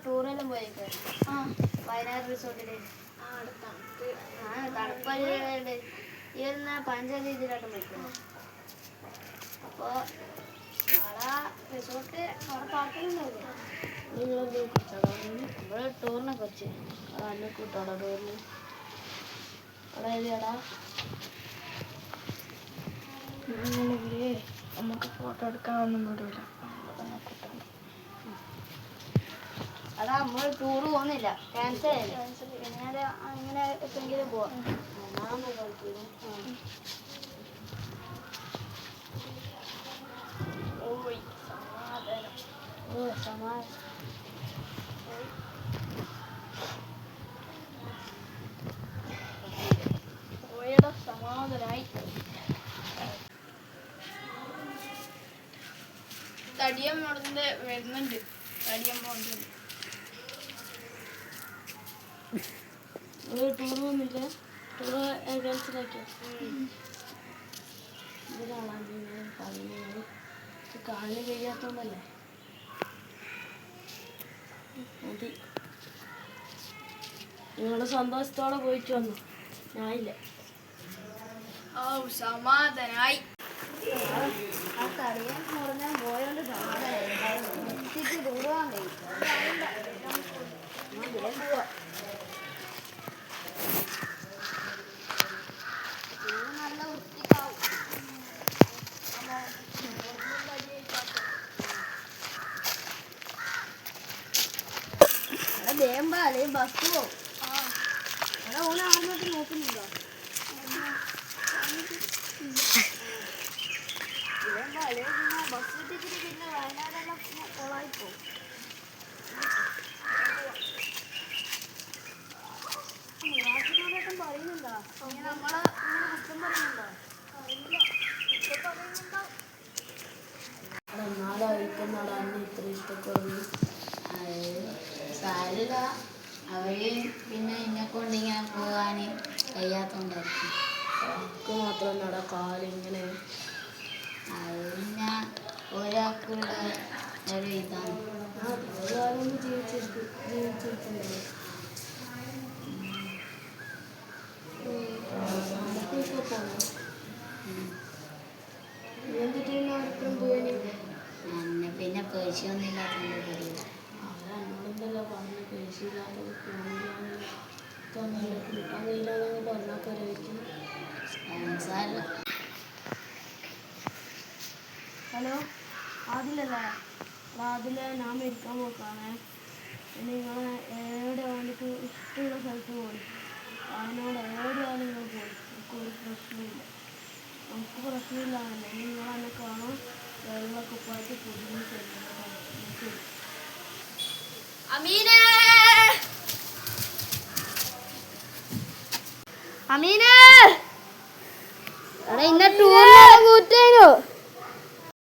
ടൂറെല്ലാം പോയേക്ക് വയനാട് റിസോർട്ടില് തണുപ്പല്ലേ ഈ വരുന്ന 15-ാം തീയതിയിലോട്ട് പോയിക്കണം. അപ്പോൾ അവിടെ റിസോർട്ട് അവിടെ പാർക്കുന്നുണ്ടാവില്ലേ നിങ്ങളൊന്ന് ഇവിടെ ടൂറിനെ കുറിച്ച് അന്നെ കൂട്ടാടാ ടൂറിന് അവിടെ എഴുതിയാടാ നമുക്ക് ഫോട്ടോ എടുക്കാനൊന്നും വരില്ല. അതാ നമ്മൾ ടൂറ് പോകുന്നില്ല, ക്യാൻസൽ ആയില്ലേ. പിന്നെ അങ്ങനെ എപ്പോഴെങ്കിലും പോവാം. സമാധാനായി. തടിയം വരുന്നുണ്ട്. തടിയം പോകുന്നുണ്ട്. ടൂർ പോകുന്നില്ല. ടൂർ ക്യാൻസലാക്കിയ കാലിന് കഴിയാത്തോണ്ടല്ലേ. മതി, നിങ്ങളുടെ സന്തോഷത്തോടെ പോയിട്ട് വന്നു. ഞാനില്ല. സമാധാനായി. ആ തടിയാൻ പറഞ്ഞാൽ പോയോണ്ട് സമാധാനായി. ദൂരമാൻ പോവാ. നല്ല വൃത്തിക്കാവും. വേമ്പ അല്ലെങ്കിൽ ബസ് പോവും. അവിടെ ഓന ആറിനോട്ട് നോക്കുന്നുണ്ടോ? വേമ്പ അല്ലെങ്കിൽ പിന്നെ ബസ് കിട്ടിച്ചിട്ട് പിന്നെ വയനാടെല്ലാം കൊളായിപ്പോവും. നിവാസിനോടൊപ്പം പറയുന്നുണ്ടോ? ഇങ്ങനെ നമ്മളെ ഇങ്ങനെ കുറ്റം പറയുന്നുണ്ടോ? അറിയില്ല, കുറ്റം പറയുന്നുണ്ടോ? എന്നാലും അയക്കുന്നടാ അന്നെ ഇത്ര ഇഷ്ടപ്പെടുന്നു. സാരില്ല, അവര് പിന്നെ എന്നെക്കൊണ്ട് ഇങ്ങനെ പോകാൻ കഴിയാത്തോണ്ടായിരിക്കും. എനിക്ക് മാത്രമല്ലടാ കാലിങ്ങനെ. അത് പിന്നെ ഒരാൾക്കുള്ള ഒരു ഇതാണ്. ഒരാളൊന്നും ജീവിച്ചിട്ടുണ്ടല്ലോ. എന്നെ പിന്നെ പേശിയൊന്നുമില്ലാത്തതിൻ്റെ പേരില്ല. അവരെന്നോടെന്തല്ലോ പറഞ്ഞു, പേശിയില്ലാത്തത് കിട്ടാനില്ലാന്നൊക്കെ പറഞ്ഞാൽ കരവിക്കും. ഹലോ, ആദിലല്ലേ? അതിലെ ഞാൻ മരിക്കാൻ പോക്കാണേ. പിന്നെ നിങ്ങളെ എവിടെ വേണ്ടിക്ക് ഇഷ്ടമുള്ള സ്ഥലത്ത് പോയി വയനാട് എവിടെയാണ് നിങ്ങൾ പോയി. എനിക്കൊരു പ്രശ്നമില്ല. നമുക്ക് പ്രശ്നമില്ലാന്നല്ലേ. നിങ്ങളെന്നെ കാണാൻ വെള്ളമൊക്കെ പോയിട്ട് കുടുങ്ങി തരുന്നത്. അമീനേ, അമീനേ, എടാ ഇന്ന ടൂറിനെ കൂട്ടേനു.